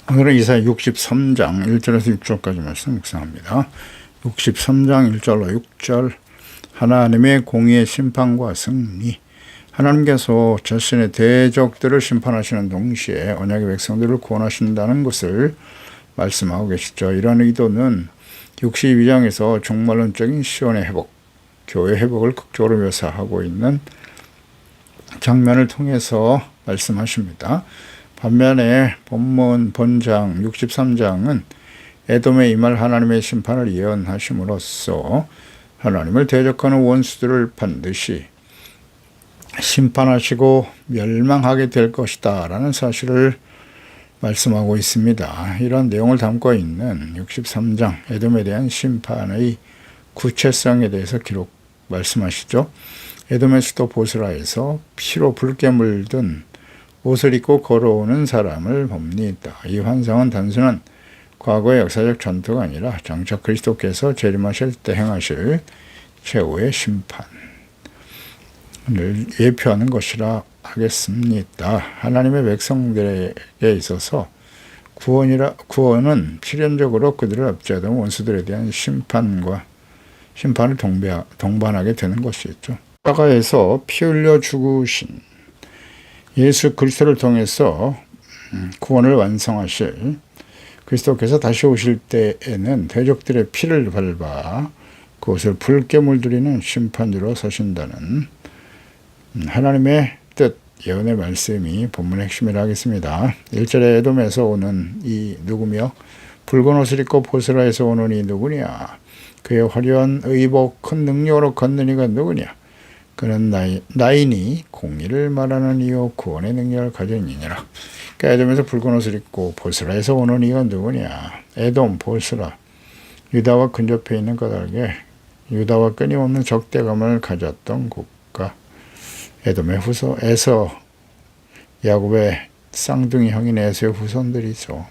오늘은 이사야 63장 1절에서 6절까지 말씀 묵상합니다. 63장 1절로 6절. 하나님의 공의의 심판과 승리. 하나님께서 자신의 대적들을 심판하시는 동시에 언약의 백성들을 구원하신다는 것을 말씀하고 계시죠. 이런 의도는 62장에서 종말론적인 시온의 회복, 교회 회복을 극적으로 묘사하고 있는 장면을 통해서 말씀하십니다. 반면에 본장 63장은 에돔에 임할 하나님의 심판을 예언하심으로써 하나님을 대적하는 원수들을 반드시 심판하시고 멸망하게 될 것이다 라는 사실을 말씀하고 있습니다. 이런 내용을 담고 있는 63장 에돔에 대한 심판의 구체성에 대해서 말씀하시죠. 에돔의 수도 보스라에서 피로 붉게 물든 옷을 입고 걸어오는 사람을 봅니다. 이 환상은 단순한 과거의 역사적 전투가 아니라 장차 그리스도께서 재림하실 때 행하실 최후의 심판을 예표하는 것이라 하겠습니다. 하나님의 백성들에게 있어서 구원은 필연적으로 그들을 압제하던 원수들에 대한 심판을 동반하게 되는 것이죠. 십자가에서 피 흘려 죽으신 예수 그리스도를 통해서 구원을 완성하실 그리스도께서 다시 오실 때에는 대적들의 피를 밟아 그것을 붉게 물들이는 심판주로 서신다는 하나님의 뜻, 예언의 말씀이 본문의 핵심이라 하겠습니다. 1절에 에돔에서 오는 이 누구며 붉은 옷을 입고 보스라에서 오는 이 누구냐? 그의 화려한 의복 큰 능력으로 걷는 이가 누구냐? 그는 나인이 공의를 말하는 이요 구원의 능력을 가진 이니라. 그러니까 에돔에서 붉은 옷을 입고 보스라에서 오는 이가 누구냐? 에돔, 보스라, 유다와 근접해 있는 까닭에 유다와 끊임없는 적대감을 가졌던 국가. 에돔의 에서, 야곱의 쌍둥이 형인 에서의 후손들이죠.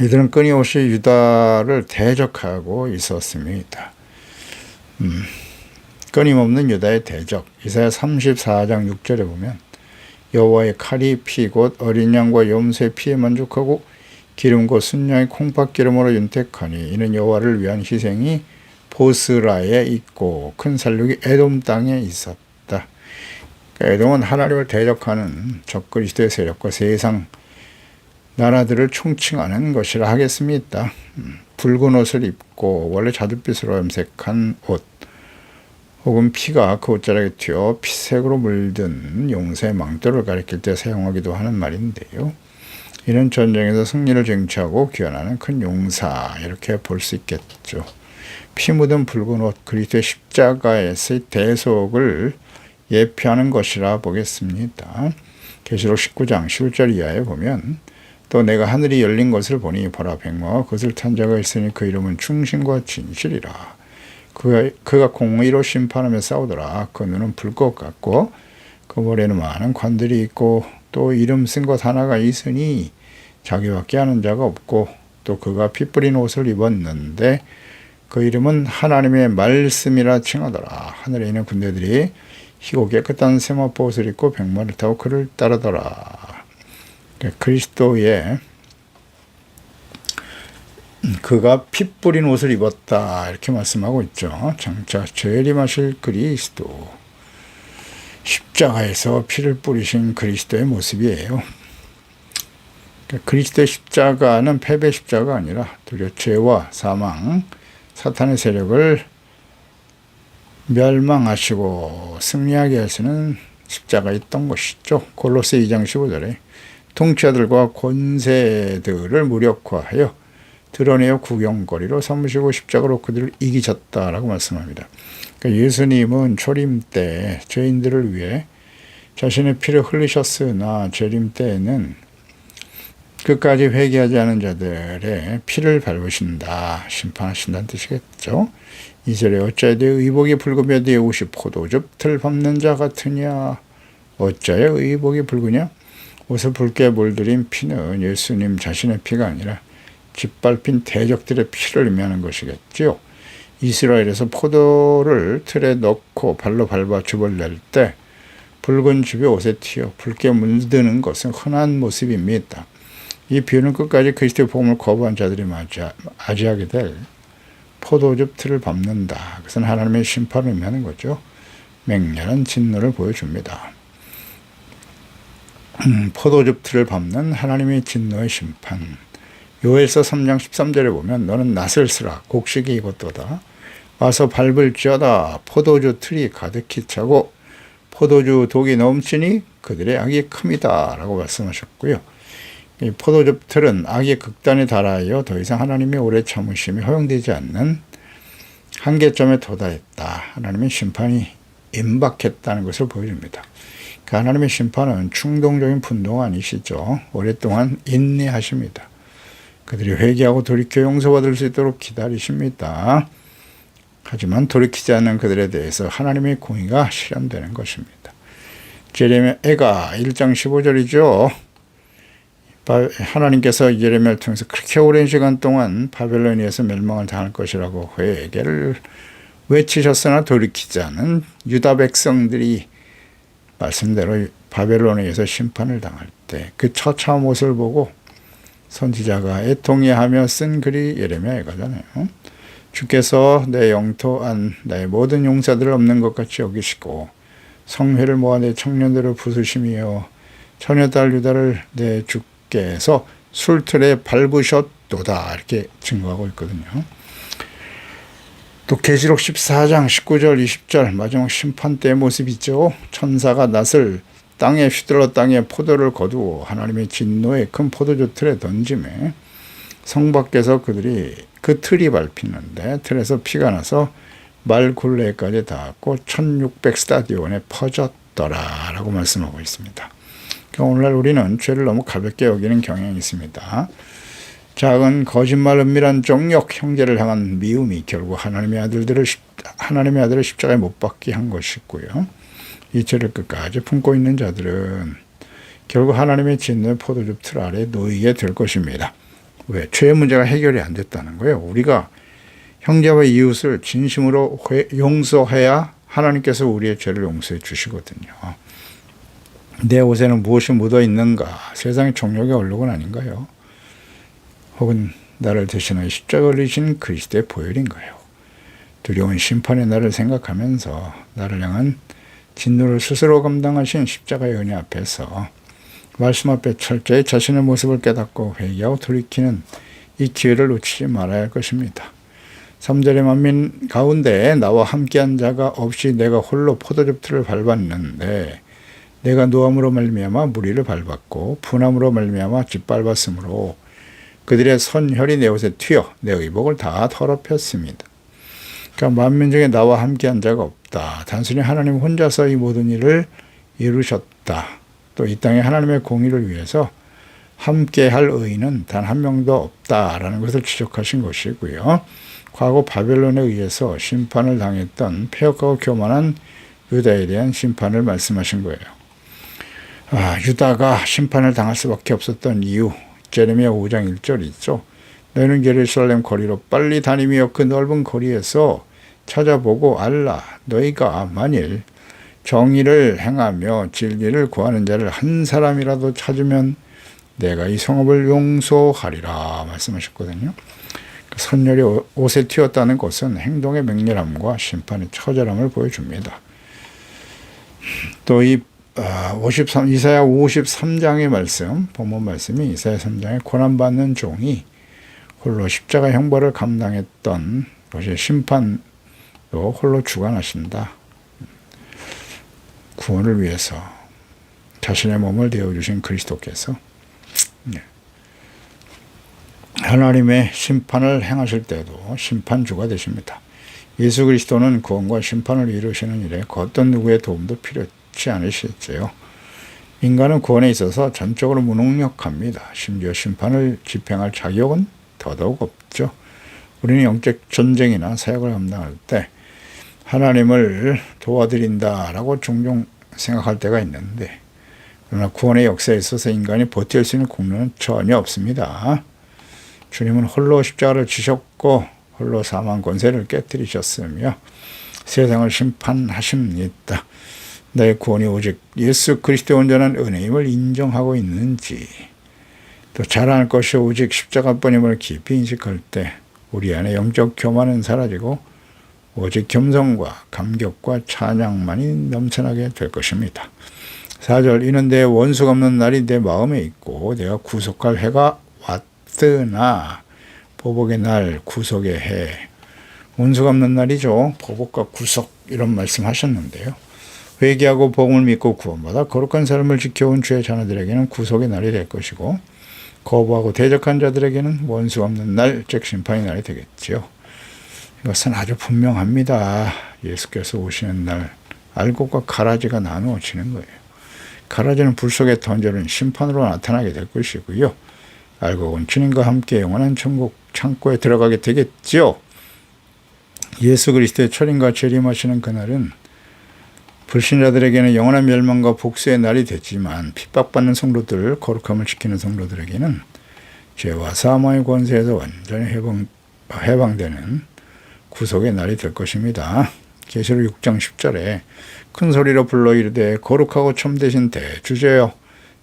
이들은 끊임없이 유다를 대적하고 있었습니다. 끊임없는 유다의 대적. 이사야 34장 6절에 보면 여호와의 칼이 피 곧 어린 양과 염소의 피에 만족하고 기름과 순양의 콩팥기름으로 윤택하니 이는 여호와를 위한 희생이 보스라에 있고 큰 살육이 에돔 땅에 있었다. 그러니까 에돔은 하나님을 대적하는 적그리스도의 세력과 세상 나라들을 총칭하는 것이라 하겠습니다. 붉은 옷을 입고 원래 자줏빛으로 염색한 옷 혹은 피가 그 옷자락에 튀어 피색으로 물든 용사의 망토를 가리킬 때 사용하기도 하는 말인데요. 이는 전쟁에서 승리를 쟁취하고 귀환하는 큰 용사 이렇게 볼 수 있겠죠. 피 묻은 붉은 옷 그리스도의 십자가에서의 대속을 예표하는 것이라 보겠습니다. 계시록 19장 11절 이하에 보면 또 내가 하늘이 열린 것을 보니 보라 백마와 그것을 탄 자가 있으니 그 이름은 충신과 진실이라. 그가 공의로 심판하며 싸우더라. 그 눈은 불꽃 같고 그 머리에는 많은 관들이 있고 또 이름 쓴 것 하나가 있으니 자기밖에 아는 자가 없고 또 그가 피 뿌린 옷을 입었는데 그 이름은 하나님의 말씀이라 칭하더라. 하늘에 있는 군대들이 희고 깨끗한 세마포 옷을 입고 백마를 타고 그를 따르더라. 그리스도의 그가 피 뿌린 옷을 입었다 이렇게 말씀하고 있죠. 장차 재림하실 그리스도, 십자가에서 피를 뿌리신 그리스도의 모습이에요. 그리스도의 십자가는 패배 십자가가 아니라 도리어 죄와 사망, 사탄의 세력을 멸망하시고 승리하게 하시는 십자가였던 것이죠. 골로새 2장 15절에 통치자들과 권세들을 무력화하여 드러내어 구경거리로 삼으시고 십자가로 그들을 이기셨다라고 말씀합니다. 그러니까 예수님은 초림 때 죄인들을 위해 자신의 피를 흘리셨으나 재림 때에는 끝까지 회개하지 않은 자들의 피를 밟으신다, 심판하신다는 뜻이겠죠. 2절에 어찌하여 내 의복이 붉으며 내 옷이 포도즙을 밟는 자 같으냐? 어찌하여 의복이 붉으냐? 옷을 붉게 물들인 피는 예수님 자신의 피가 아니라 짓밟힌 대적들의 피를 의미하는 것이겠죠. 이스라엘에서 포도를 틀에 넣고 발로 밟아 즙을 낼 때 붉은 즙이 옷에 튀어 붉게 물드는 것은 흔한 모습입니다. 이 비유는 끝까지 그리스도의 복음을 거부한 자들이 맞이하게 될 포도즙 틀을 밟는다. 그것은 하나님의 심판을 의미하는 거죠. 맹렬한 진노를 보여줍니다. 포도즙 틀을 밟는 하나님의 진노의 심판. 요엘서 3장 13절에 보면 너는 낫을 쓰라 곡식이 익었도다. 와서 밟을지어다. 포도주 틀이 가득히 차고 포도주 독이 넘치니 그들의 악이 큼이다 라고 말씀하셨고요. 이 포도즙 틀은 악의 극단에 달하여 더 이상 하나님의 오래 참으심이 허용되지 않는 한계점에 도달했다. 하나님의 심판이 임박했다는 것을 보여줍니다. 그 하나님의 심판은 충동적인 분노가 아니시죠. 오랫동안 인내하십니다. 그들이 회개하고 돌이켜 용서받을 수 있도록 기다리십니다. 하지만 돌이키지 않는 그들에 대해서 하나님의 공의가 실현되는 것입니다. 예레미야가 1장 15절이죠. 하나님께서 예레미야를 통해서 그렇게 오랜 시간 동안 바벨론에 의해서 멸망을 당할 것이라고 회개를 외치셨으나 돌이키지 않은 유다 백성들이 말씀대로 바벨론에 의해서 심판을 당할 때 그 처참한 모습을 보고 선지자가 애통해하며 쓴 글이 예레미야가잖아요. 주께서 내 영토 안 나의 모든 용사들을 없는 것 같이 여기시고 성회를 모아 내 청년들을 부수시며 처녀딸 유다를 내 주께서 술틀에 밟으셨도다 이렇게 증거하고 있거든요. 또 계시록 14장 19절 20절 마지막 심판 때의 모습이죠. 천사가 낫을 땅에 휘둘러 땅에 포도를 거두어 하나님의 진노의 큰 포도주 틀에 던짐에 성 밖에서 그들이 그 틀이 밟히는데 틀에서 피가 나서 말 굴레까지 닿았고 1600 스타디온에 퍼졌더라 라고 말씀하고 있습니다. 그러니까 오늘날 우리는 죄를 너무 가볍게 여기는 경향이 있습니다. 작은 거짓말 은밀한 정욕 형제를 향한 미움이 결국 하나님의 아들을 십자가에 못 박게 한 것이고요. 이 죄를 끝까지 품고 있는 자들은 결국 하나님의 진노의 포도즙 틀 아래 놓이게 될 것입니다. 왜? 죄의 문제가 해결이 안 됐다는 거예요. 우리가 형제와 이웃을 진심으로 용서해야 하나님께서 우리의 죄를 용서해 주시거든요. 내 옷에는 무엇이 묻어 있는가? 세상의 정욕의 얼룩은 아닌가요? 혹은 나를 대신하여 십자가 걸리신 그리스도의 보혈인가요? 두려운 심판의 날을 생각하면서 나를 향한 진노를 스스로 감당하신 십자가의 은혜 앞에서 말씀 앞에 철저히 자신의 모습을 깨닫고 회개하고 돌이키는 이 기회를 놓치지 말아야 할 것입니다. 3절의 만민 가운데 나와 함께한 자가 없이 내가 홀로 포도즙 틀을 밟았는데 내가 노함으로 말미암아 무리를 밟았고 분함으로 말미암아 짓밟았으므로 그들의 선혈이 내 옷에 튀어 내 의복을 다 더럽혔습니다. 그러니까 만민 중에 나와 함께한 자가 없다. 단순히 하나님 혼자서 이 모든 일을 이루셨다. 또 이 땅에 하나님의 공의를 위해서 함께할 의인은 단 한 명도 없다라는 것을 지적하신 것이고요. 과거 바벨론에 의해서 심판을 당했던 폐역하고 교만한 유다에 대한 심판을 말씀하신 거예요. 유다가 심판을 당할 수밖에 없었던 이유, 제레미야 5장 1절 있죠. 너희는 예루살렘 거리로 빨리 다니며 그 넓은 거리에서 찾아보고 알라. 너희가 만일 정의를 행하며 진리를 구하는 자를 한 사람이라도 찾으면 내가 이 성읍을 용서하리라 말씀하셨거든요. 선열이 옷에 튀었다는 것은 행동의 맹렬함과 심판의 처절함을 보여줍니다. 또 이사야 53장의 말씀, 본문 말씀이 이사야 3장에 고난받는 종이 홀로 십자가 형벌을 감당했던 것이 심판도 홀로 주관하신다. 구원을 위해서 자신의 몸을 내어주신 그리스도께서 하나님의 심판을 행하실 때도 심판주가 되십니다. 예수 그리스도는 구원과 심판을 이루시는 일에 어떤 누구의 도움도 필요치 않으시지요. 인간은 구원에 있어서 전적으로 무능력합니다. 심지어 심판을 집행할 자격은 더더욱 없죠. 우리는 영적 전쟁이나 사역을 감당할 때 하나님을 도와드린다라고 종종 생각할 때가 있는데 그러나 구원의 역사에 있어서 인간이 버틸 수 있는 공로는 전혀 없습니다. 주님은 홀로 십자가를 지셨고 홀로 사망 권세를 깨뜨리셨으며 세상을 심판하십니다. 나의 구원이 오직 예수 그리스도의 온전한 은혜임을 인정하고 있는지 또 자랑할 것이 오직 십자가뿐임을 깊이 인식할 때 우리 안에 영적 교만은 사라지고 오직 겸손과 감격과 찬양만이 넘쳐나게 될 것입니다. 4절 이는 내 원수가 없는 날이 내 마음에 있고 내가 구속할 해가 왔으나 보복의 날 구속의 해 원수가 없는 날이죠. 보복과 구속 이런 말씀 하셨는데요. 회개하고 복음을 믿고 구원받아 거룩한 삶을 지켜온 주의 자녀들에게는 구속의 날이 될 것이고 거부하고 대적한 자들에게는 원수가 없는 날, 즉 심판의 날이 되겠지요. 이것은 아주 분명합니다. 예수께서 오시는 날 알곡과 가라지가 나누어지는 거예요. 가라지는 불 속에 던져는 심판으로 나타나게 될 것이고요. 알곡은 주님과 함께 영원한 천국 창고에 들어가게 되겠지요. 예수 그리스도의 철인과 재림하시는 그날은 불신자들에게는 영원한 멸망과 복수의 날이 되지만 핍박받는 성도들, 거룩함을 지키는 성도들에게는 죄와 사망의 권세에서 완전히 해방되는 구속의 날이 될 것입니다. 계시록 6장 10절에 큰 소리로 불러 이르되 거룩하고 참되신 대주제여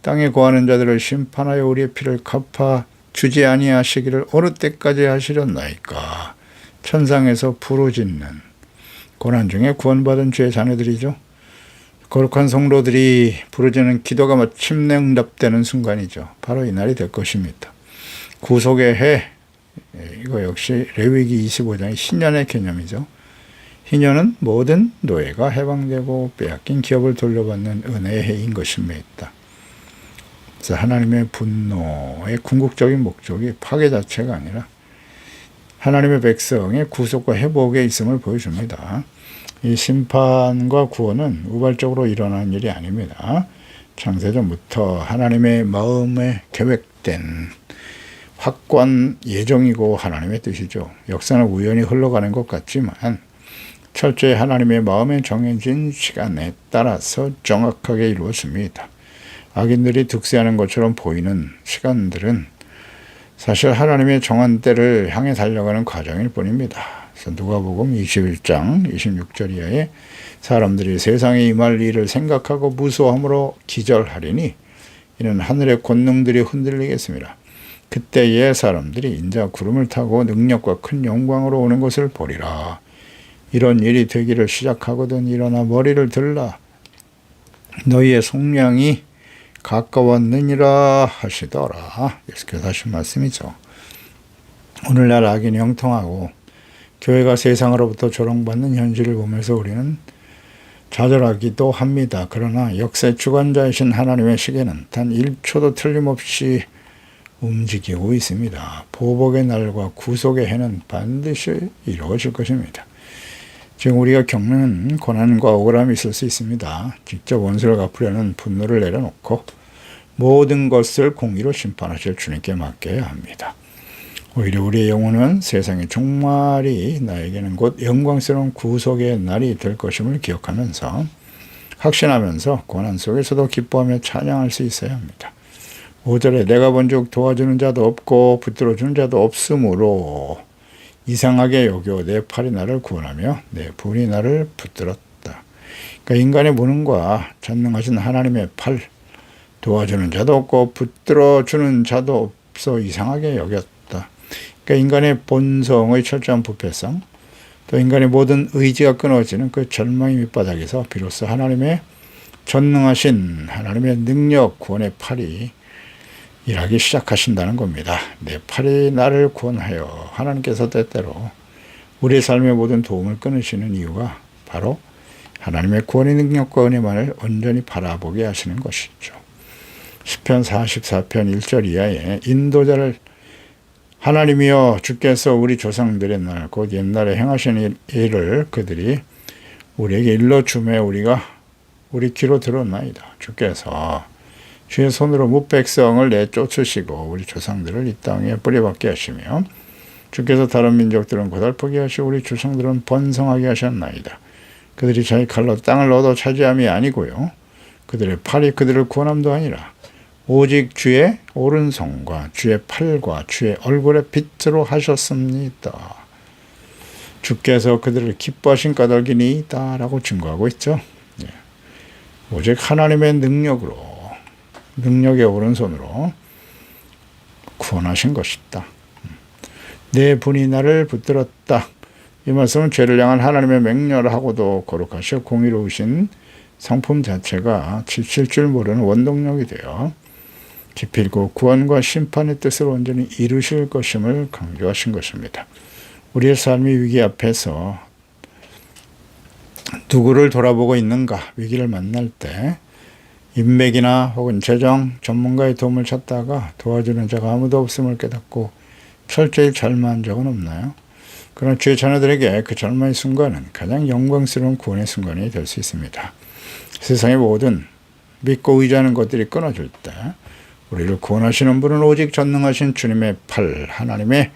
땅에 거하는 자들을 심판하여 우리의 피를 갚아 주지 아니하시기를 어느 때까지 하시렸나이까. 천상에서 부르짖는 고난 중에 구원받은 주의 자녀들이죠. 거룩한 성도들이 부르짖는 기도가 마침내 응답되는 순간이죠. 바로 이 날이 될 것입니다. 구속의 해, 이거 역시 레위기 25장의 희년의 개념이죠. 희년은 모든 노예가 해방되고 빼앗긴 기업을 돌려받는 은혜의 해인 것입니다. 그래서 하나님의 분노의 궁극적인 목적이 파괴 자체가 아니라 하나님의 백성의 구속과 회복에 있음을 보여줍니다. 이 심판과 구원은 우발적으로 일어난 일이 아닙니다. 창세전부터 하나님의 마음에 계획된 확고한 예정이고 하나님의 뜻이죠. 역사는 우연히 흘러가는 것 같지만 철저히 하나님의 마음에 정해진 시간에 따라서 정확하게 이루어집니다. 악인들이 득세하는 것처럼 보이는 시간들은 사실 하나님의 정한 때를 향해 달려가는 과정일 뿐입니다. 누가복음 21장 26절 이하에 사람들이 세상에 임할 일을 생각하고 무수함으로 기절하리니 이는 하늘의 권능들이 흔들리겠습니다. 그때에 사람들이 인자 구름을 타고 능력과 큰 영광으로 오는 것을 보리라. 이런 일이 되기를 시작하거든 일어나 머리를 들라. 너희의 속량이 가까웠느니라 하시더라. 예수께서 하신 말씀이죠. 오늘날 악인이 형통하고 교회가 세상으로부터 조롱받는 현실을 보면서 우리는 좌절하기도 합니다. 그러나 역사의 주관자이신 하나님의 시계는 단 1초도 틀림없이 움직이고 있습니다. 보복의 날과 구속의 해는 반드시 이루어질 것입니다. 지금 우리가 겪는 고난과 억울함이 있을 수 있습니다. 직접 원수를 갚으려는 분노를 내려놓고 모든 것을 공의로 심판하실 주님께 맡겨야 합니다. 오히려 우리의 영혼은 세상의 종말이 나에게는 곧 영광스러운 구속의 날이 될 것임을 기억하면서 확신하면서 고난 속에서도 기뻐하며 찬양할 수 있어야 합니다. 5절에 내가 본즉 도와주는 자도 없고 붙들어주는 자도 없으므로 이상하게 여겨 내 팔이 나를 구원하며 내 분이 나를 붙들었다. 그러니까 인간의 무능과 전능하신 하나님의 팔, 도와주는 자도 없고 붙들어주는 자도 없어 이상하게 여겼다. 그러니까 인간의 본성의 철저한 부패성, 또 인간의 모든 의지가 끊어지는 그 절망의 밑바닥에서 비로소 하나님의 전능하신 하나님의 능력, 구원의 팔이 일하기 시작하신다는 겁니다. 내 팔이 나를 구원하여 하나님께서 때때로 우리의 삶의 모든 도움을 끊으시는 이유가 바로 하나님의 구원의 능력과 은혜만을 온전히 바라보게 하시는 것이죠. 시편 44편 1절 이하에 인도자를 하나님이여 주께서 우리 조상들의 날 곧 옛날에 행하신 일을 그들이 우리에게 일러주매 우리가 우리 귀로 들었나이다. 주께서 주의 손으로 무백성을 내쫓으시고 우리 조상들을 이 땅에 뿌리박게 하시며 주께서 다른 민족들은 고달프게 하시고 우리 조상들은 번성하게 하셨나이다. 그들이 자기 칼로 땅을 얻어 차지함이 아니고요. 그들의 팔이 그들을 구원함도 아니라 오직 주의 오른손과 주의 팔과 주의 얼굴의 빛으로 하셨습니다. 주께서 그들을 기뻐하신 까닭이니이다 라고 증거하고 있죠. 오직 하나님의 능력으로, 능력의 오른손으로 구원하신 것이다. 내 분이 나를 붙들었다. 이 말씀은 죄를 향한 하나님의 맹렬하고도 거룩하시고 공의로우신 성품 자체가 지칠 줄 모르는 원동력이 되어 기필고 구원과 심판의 뜻을 온전히 이루실 것임을 강조하신 것입니다. 우리의 삶이 위기 앞에서 누구를 돌아보고 있는가, 위기를 만날 때 인맥이나 혹은 재정, 전문가의 도움을 찾다가 도와주는 자가 아무도 없음을 깨닫고 철저히 절망한 적은 없나요? 그러나 주의 자녀들에게 그 절망의 순간은 가장 영광스러운 구원의 순간이 될 수 있습니다. 세상의 모든 믿고 의지하는 것들이 끊어질 때 우리를 구원하시는 분은 오직 전능하신 주님의 팔, 하나님의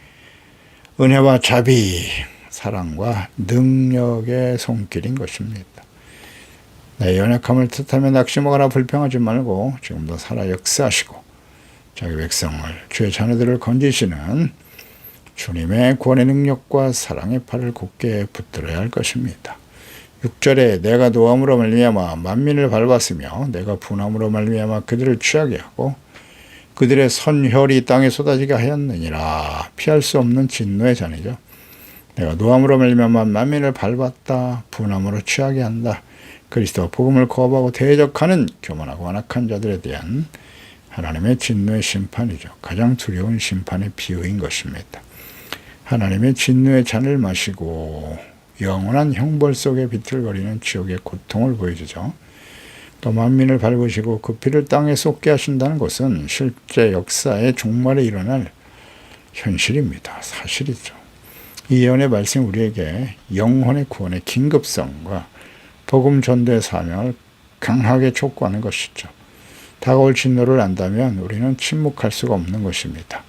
은혜와 자비, 사랑과 능력의 손길인 것입니다. 내 연약함을 탓하며 낙심하거나 불평하지 말고 지금도 살아 역사하시고 자기 백성을, 주의 자녀들을 건지시는 주님의 구원의 능력과 사랑의 팔을 굳게 붙들어야 할 것입니다. 6절에 내가 노함으로 말미암아 만민을 밟았으며 내가 분함으로 말미암아 그들을 취하게 하고 그들의 선혈이 땅에 쏟아지게 하였느니라. 피할 수 없는 진노의 잔이죠. 내가 노함으로 말미암아 만민을 밟았다. 분함으로 취하게 한다. 그리스도 복음을 거부하고 대적하는 교만하고 완악한 자들에 대한 하나님의 진노의 심판이죠. 가장 두려운 심판의 비유인 것입니다. 하나님의 진노의 잔을 마시고 영원한 형벌 속에 비틀거리는 지옥의 고통을 보여주죠. 또 만민을 밟으시고 그 피를 땅에 쏟게 하신다는 것은 실제 역사의 종말에 일어날 현실입니다. 사실이죠. 이 예언의 말씀이 우리에게 영혼의 구원의 긴급성과 복음 전도의 사명을 강하게 촉구하는 것이죠. 다가올 진노를 안다면 우리는 침묵할 수가 없는 것입니다.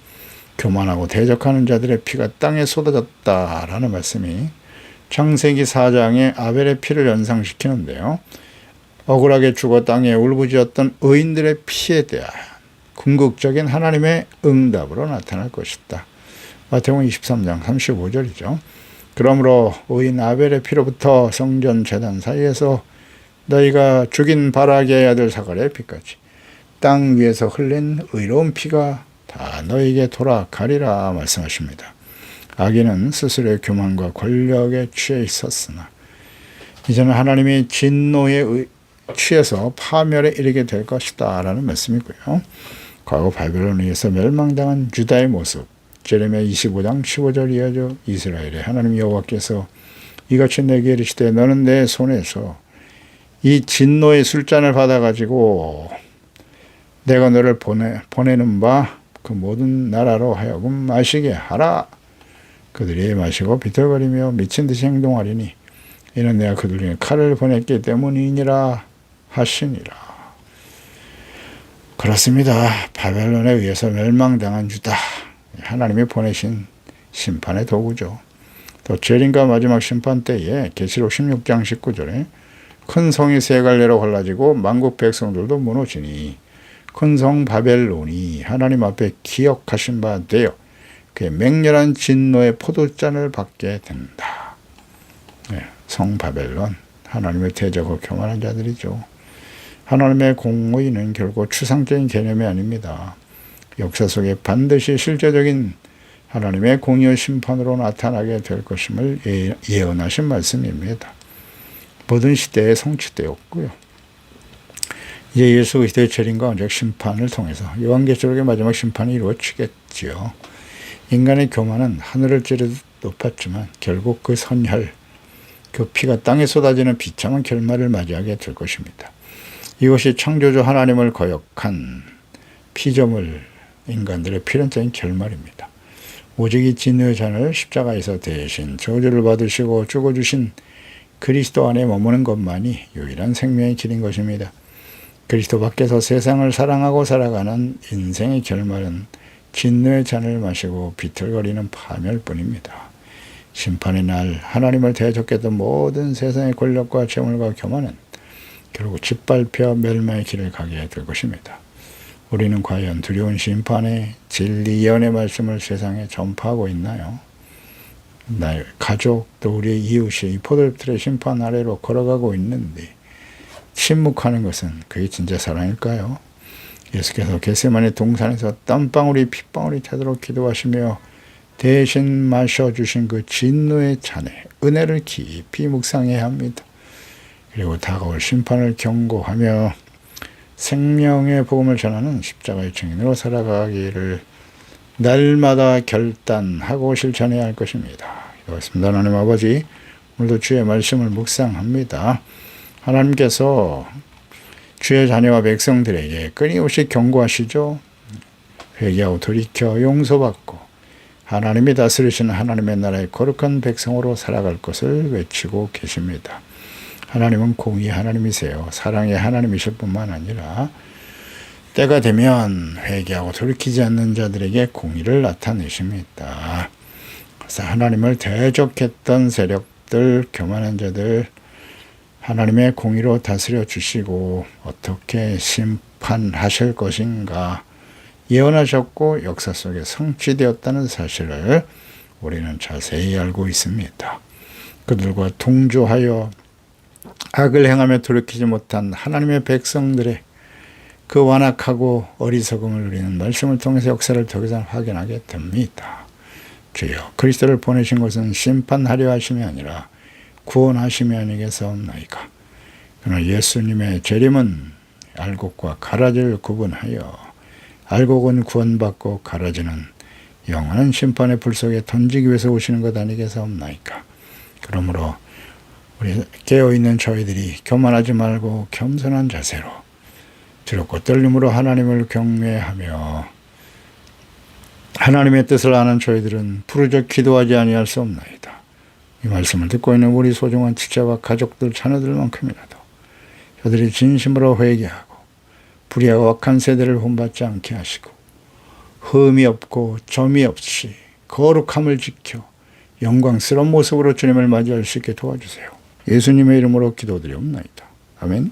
교만하고 대적하는 자들의 피가 땅에 쏟아졌다라는 말씀이 창세기 4장의 아벨의 피를 연상시키는데요. 억울하게 죽어 땅에 울부짖었던 의인들의 피에 대한 궁극적인 하나님의 응답으로 나타날 것이다. 마태복음 23장 35절이죠. 그러므로 의인 아벨의 피로부터 성전 제단 사이에서 너희가 죽인 바라기의 아들 사갈의 피까지 땅 위에서 흘린 의로운 피가 다 너희에게 돌아가리라 말씀하십니다. 악인은 스스로의 교만과 권력에 취해 있었으나 이제는 하나님이 진노에 취해서 파멸에 이르게 될 것이다 라는 말씀이고요. 과거 바벨론에 의해서 멸망당한 유다의 모습, 제레미야 25장 15절 이하죠. 이스라엘의 하나님 여호와께서 이같이 내게 이르시되 너는 내 손에서 이 진노의 술잔을 받아가지고 내가 너를 보내는 바 그 모든 나라로 하여금 마시게 하라. 그들이 마시고 비틀거리며 미친 듯이 행동하리니 이는 내가 그들 중에 칼을 보냈기 때문이니라 하시니라. 그렇습니다. 바벨론에 의해서 멸망당한 유다, 하나님이 보내신 심판의 도구죠. 또 재림과 마지막 심판 때에 계시록 16장 19절에 큰 성이 세 갈래로 갈라지고 만국 백성들도 무너지니 큰 성 바벨론이 하나님 앞에 기억하신 바 되어 그의 맹렬한 진노의 포도잔을 받게 된다. 네, 성 바벨론, 하나님의 대적하고 교만한 자들이죠. 하나님의 공의는 결국 추상적인 개념이 아닙니다. 역사 속에 반드시 실제적인 하나님의 공의의 심판으로 나타나게 될 것임을 예언하신 말씀입니다. 모든 시대에 성취되었고요. 이제 예수 그리스도의 재림과 언적 심판을 통해서 요한계시록의 마지막 심판이 이루어지겠지요. 인간의 교만은 하늘을 찌르듯 높았지만 결국 그 선혈, 그 피가 땅에 쏟아지는 비참한 결말을 맞이하게 될 것입니다. 이것이 창조주 하나님을 거역한 피조물 인간들의 필연적인 결말입니다. 오직 이 진노의 잔을 십자가에서 대신 저주를 받으시고 죽어주신 그리스도 안에 머무는 것만이 유일한 생명의 길인 것입니다. 그리스도 밖에서 세상을 사랑하고 살아가는 인생의 결말은 진노의 잔을 마시고 비틀거리는 파멸뿐입니다. 심판의 날 하나님을 대적했던 모든 세상의 권력과 재물과 교만은 결국 짓밟혀 멸망의 길을 가게 될 것입니다. 우리는 과연 두려운 심판의 진리 예언의 말씀을 세상에 전파하고 있나요? 나의 가족 또 우리의 이웃이 이 포도잎틀의 심판 아래로 걸어가고 있는데 침묵하는 것은 그게 진짜 사랑일까요? 예수께서 겟세마네 동산에서 땀방울이 핏방울이 되도록 기도하시며 대신 마셔주신 그 진노의 잔에 은혜를 깊이 묵상해야 합니다. 그리고 다가올 심판을 경고하며 생명의 복음을 전하는 십자가의 증인으로 살아가기를 날마다 결단하고 실천해야 할 것입니다. 기도하겠습니다. 하나님 아버지, 오늘도 주의 말씀을 묵상합니다. 하나님께서 주의 자녀와 백성들에게 끊임없이 경고하시죠. 회개하고 돌이켜 용서받고 하나님이 다스리시는 하나님의 나라의 거룩한 백성으로 살아갈 것을 외치고 계십니다. 하나님은 공의 하나님이세요. 사랑의 하나님이실 뿐만 아니라 때가 되면 회개하고 돌이키지 않는 자들에게 공의를 나타내십니다. 그래서 하나님을 대적했던 세력들, 교만한 자들 하나님의 공의로 다스려 주시고 어떻게 심판하실 것인가 예언하셨고 역사 속에 성취되었다는 사실을 우리는 자세히 알고 있습니다. 그들과 동조하여 악을 행하며 돌이키지 못한 하나님의 백성들의 그 완악하고 어리석음을 우리는 말씀을 통해서 역사를 통해서 확인하게 됩니다. 주여, 그리스도를 보내신 것은 심판하려 하심이 아니라 구원하심이 아니겠사옵나이까. 그러나 예수님의 재림은 알곡과 가라지를 구분하여 알곡은 구원받고 가라지는 영원한 심판의 불 속에 던지기 위해서 오시는 것 아니겠사옵나이까. 그러므로 우리 깨어있는 저희들이 교만하지 말고 겸손한 자세로 두렵고 떨림으로 하나님을 경외하며 하나님의 뜻을 아는 저희들은 부르짖어 기도하지 아니할 수 없나이다. 이 말씀을 듣고 있는 우리 소중한 지체와 가족들, 자녀들만큼이라도 저들이 진심으로 회개하고 불의하고 악한 세대를 본받지 않게 하시고 흠이 없고 점이 없이 거룩함을 지켜 영광스러운 모습으로 주님을 맞이할 수 있게 도와주세요. 예수님의 이름으로 기도드리옵나이다. 아멘.